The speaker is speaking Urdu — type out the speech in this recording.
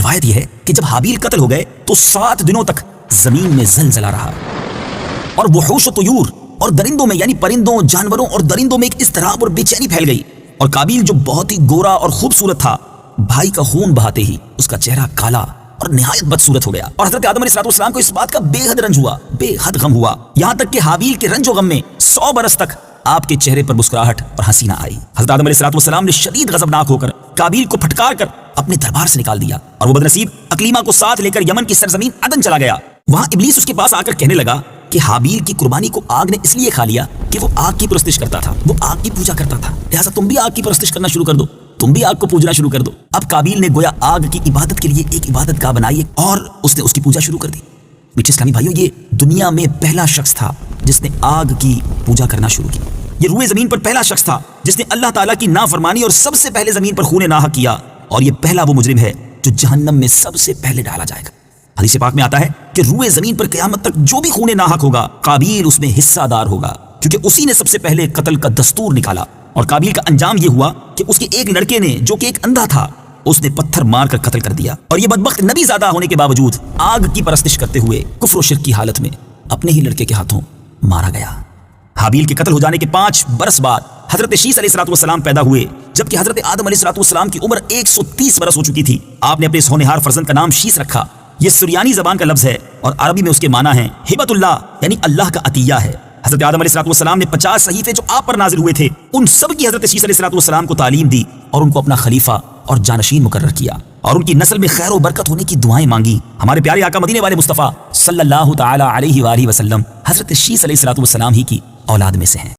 روایت یہ ہے کہ جب حابیل قتل ہو گئے تو 7 دنوں تک زمین میں زلزلہ رہا، اور وحوش و طیور اور درندوں میں، یعنی پرندوں، جانوروں اور درندوں میں ایک اضطراب اور بے چینی پھیل گئی، اور قابیل جو بہت ہی گورا اور خوبصورت تھا، بھائی کا خون بہاتے ہی اس کا چہرہ کالا اور نہایت بدصورت ہو گیا، اور حضرت آدم علیہ السلام کو اس بات کا بے حد رنج ہوا، بے حد غم ہوا، یہاں تک کہ حابیل کے رنج و غم میں 100 برس تک آپ کے چہرے پر مسکراہٹ اور ہنسی نہ آئی۔ حضرت آدم علیہ السلام نے شدید غضبناک ہو کر قابیل کو پھٹکار کر اپنے دربار سے نکال دیا، اور وہ بدنصیب اقلیمہ کو ساتھ لے کر یمن کی سرزمین عدن چلا گیا۔ وہاں ابلیس اس کے پاس آ کر کہنے لگا کہ حابیل کی قربانی کو آگ نے اس لیے کھا لیا کہ وہ آگ کی پرستش کرتا تھا، وہ آگ کی پوجا کرتا تھا، لہٰذا تم بھی آگ کی پرستش کرنا شروع کر دو، تم بھی آگ کو پوجنا شروع کر دو۔ اب قابیل نے گویا آگ کی عبادت کے لیے ایک عبادت گاہ بنائی اور اس نے اس کی پوجا شروع کر دی۔ میٹھے اسلامی بھائیوں، یہ دنیا میں پہلا شخص تھا جس نے آگ کی پوجا کرنا شروع کی۔ یہ روئے زمین پر پہلا شخص تھا جس نے اللہ تعالیٰ کی نافرمانی اور سب سے پہلے زمین پر خون ناحق کیا، اور یہ پہلا وہ مجرم ہے جو جہنم میں سب سے پہلے ڈالا جائے گا۔ حدیث پاک میں آتا ہے کہ روئے زمین پر قیامت تک جو بھی خون ناحق ہوگا، قابیل اس میں حصہ دار ہوگا، کیونکہ اسی نے سب سے پہلے قتل کا دستور نکالا۔ اور قابیل کا انجام یہ ہوا کہ اس کے ایک لڑکے نے، جو کہ ایک اندھا تھا، اس نے پتھر مار کر قتل کر دیا، اور یہ بدبخت نبی زادہ ہونے کے باوجود آگ کی پرستش کرتے ہوئے کفر و شرک کی حالت میں اپنے ہی لڑکے کے ہاتھوں مارا گیا۔ حابیل کے قتل ہو جانے کے 5 برس بعد حضرت شیس علیہ السلام پیدا ہوئے، جبکہ حضرت آدم علیہ السلام کی عمر 130 برس ہو چکی تھی۔ آپ نے اپنے اس ہونہار فرزند کا نام شیس رکھا۔ یہ سریانی زبان کا لفظ ہے اور عربی میں اس کے معنی ہیں ہبۃ اللہ، یعنی اللہ کا عطیہ ہے۔ حضرت آدم علیہ السلام نے 50 صحیفے جو آپ پر نازل ہوئے تھے، ان سب کی حضرت شیس علیہ السلام کو تعلیم دی اور ان کو اپنا خلیفہ اور جانشین مقرر کیا، اور ان کی نسل میں خیر و برکت ہونے کی دعائیں مانگی۔ ہمارے پیارے آقا مدینے والے مصطفیٰ صلی اللہ تعالی علیہ وآلہ وسلم حضرت شیس علیہ السلام ہی کی اولاد میں سے ہیں۔